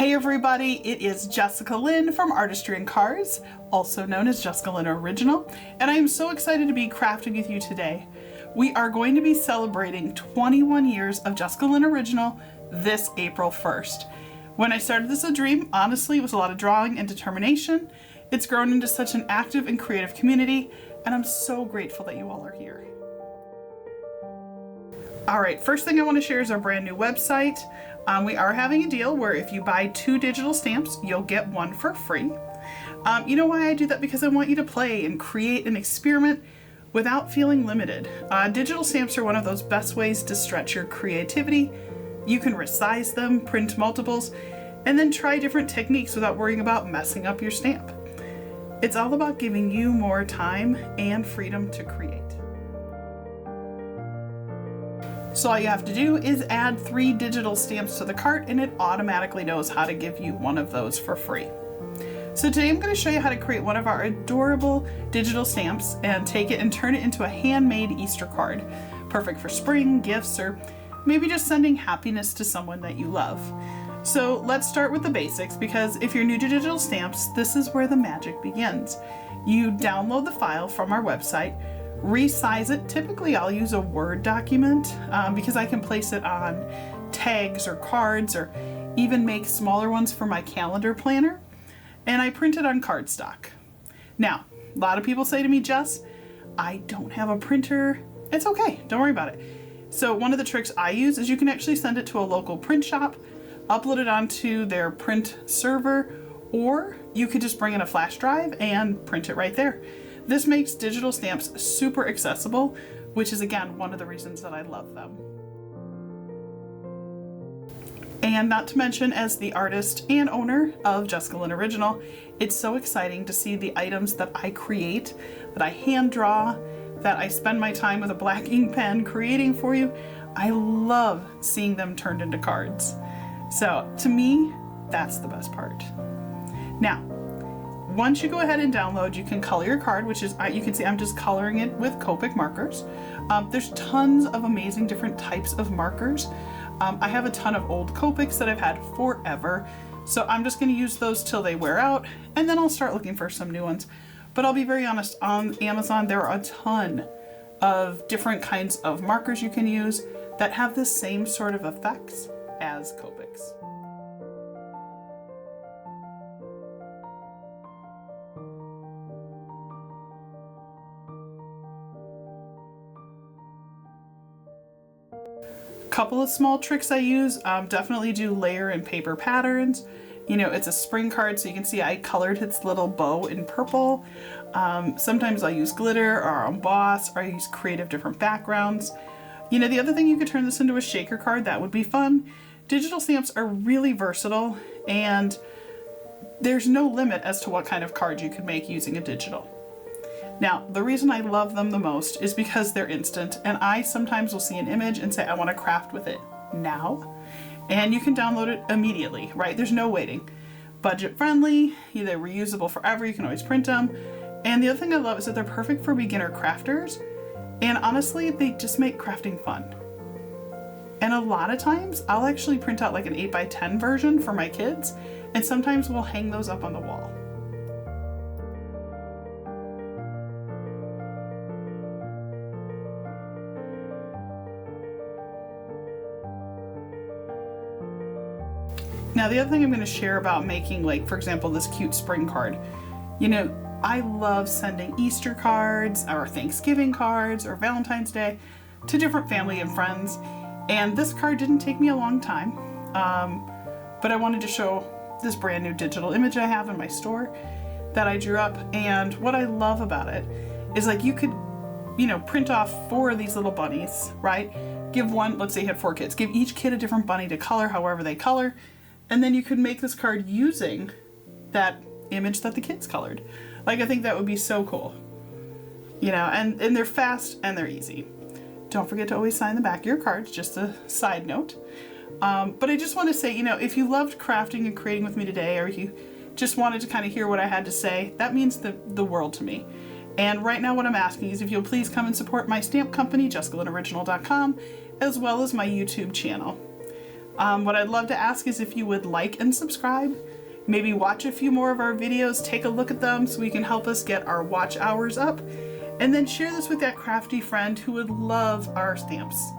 Hey everybody, it is Jessica Lynn from ArtistryinCards, also known as Jessica Lynn Original, and I am so excited to be crafting with you today. We are going to be celebrating 21 years of Jessica Lynn Original this April 1st. When I started this as a dream, honestly, it was a lot of drawing and determination. It's grown into such an active and creative community, and I'm so grateful that you all are here. Alright, first thing I want to share is our brand new website. We are having a deal where if you buy 2 digital stamps, you'll get 1 for free. You know why I do that? Because I want you to play and create and experiment without feeling limited. Digital stamps are one of those best ways to stretch your creativity. You can resize them, print multiples, and then try different techniques without worrying about messing up your stamp. It's all about giving you more time and freedom to create. So all you have to do is add 3 digital stamps to the cart and it automatically knows how to give you 1 of those for free. So today I'm going to show you how to create one of our adorable digital stamps and take it and turn it into a handmade Easter card. Perfect for spring, gifts, or maybe just sending happiness to someone that you love. So let's start with the basics, because if you're new to digital stamps, this is where the magic begins. You download the file from our website, resize it. Typically I'll use a Word document because I can place it on tags or cards or even make smaller ones for my calendar planner. And I print it on cardstock. Now, a lot of people say to me, Jess, I don't have a printer. It's okay, don't worry about it. So one of the tricks I use is you can actually send it to a local print shop, upload it onto their print server, or you could just bring in a flash drive and print it right there. This makes digital stamps super accessible, which is again one of the reasons that I love them. And not to mention, as the artist and owner of Jessica Lynn Original, it's so exciting to see the items that I create, that I hand draw, that I spend my time with a black ink pen creating for you. I love seeing them turned into cards. So to me, that's the best part. Now, once you go ahead and download, you can color your card, which is, you can see I'm just coloring it with Copic markers. There's tons of amazing different types of markers. I have a ton of old Copics that I've had forever, so I'm just going to use those till they wear out, and then I'll start looking for some new ones. But I'll be very honest, on Amazon there are a ton of different kinds of markers you can use that have the same sort of effects as Copics. Couple of small tricks I use, definitely do layer and paper patterns. You know, it's a spring card, so you can see I colored its little bow in purple. Sometimes I'll use glitter or emboss, or I use creative different backgrounds. You know, the other thing, you could turn this into a shaker card. That would be fun. Digital stamps are really versatile, and there's no limit as to what kind of card you could make using a digital. Now, the reason I love them the most is because they're instant, and I sometimes will see an image and say, I want to craft with it now. And you can download it immediately, right? There's no waiting. Budget friendly, they're reusable forever, you can always print them. And the other thing I love is that they're perfect for beginner crafters. And honestly, they just make crafting fun. And a lot of times, I'll actually print out like an 8x10 version for my kids, and sometimes we'll hang those up on the wall. Now, the other thing I'm going to share about making, like, for example, this cute spring card. You know, I love sending Easter cards or Thanksgiving cards or Valentine's Day to different family and friends. And this card didn't take me a long time, but I wanted to show this brand new digital image I have in my store that I drew up. And what I love about it is, like, you could, you know, print off 4 of these little bunnies, right? Give one, let's say you had 4 kids, give each kid a different bunny to color however they color. And then you could make this card using that image that the kids colored. Like, I think that would be so cool. You know, and they're fast and they're easy. Don't forget to always sign the back of your cards, just a side note. But I just want to say, you know, if you loved crafting and creating with me today, or you just wanted to kind of hear what I had to say, that means the world to me. And right now what I'm asking is if you'll please come and support my stamp company, JessicaLynnOriginal.com, as well as my YouTube channel. What I'd love to ask is if you would like and subscribe, maybe watch a few more of our videos, take a look at them so we can help us get our watch hours up, and then share this with that crafty friend who would love our stamps.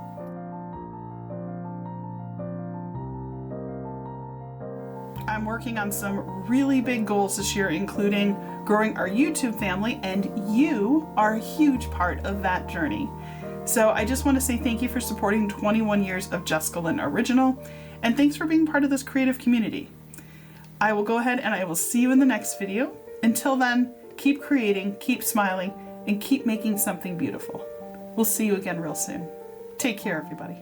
I'm working on some really big goals this year, including growing our YouTube family, and you are a huge part of that journey. So I just want to say thank you for supporting 21 years of Jessica Lynn Original, and thanks for being part of this creative community. I will go ahead and I will see you in the next video. Until then, keep creating, keep smiling, and keep making something beautiful. We'll see you again real soon. Take care, everybody.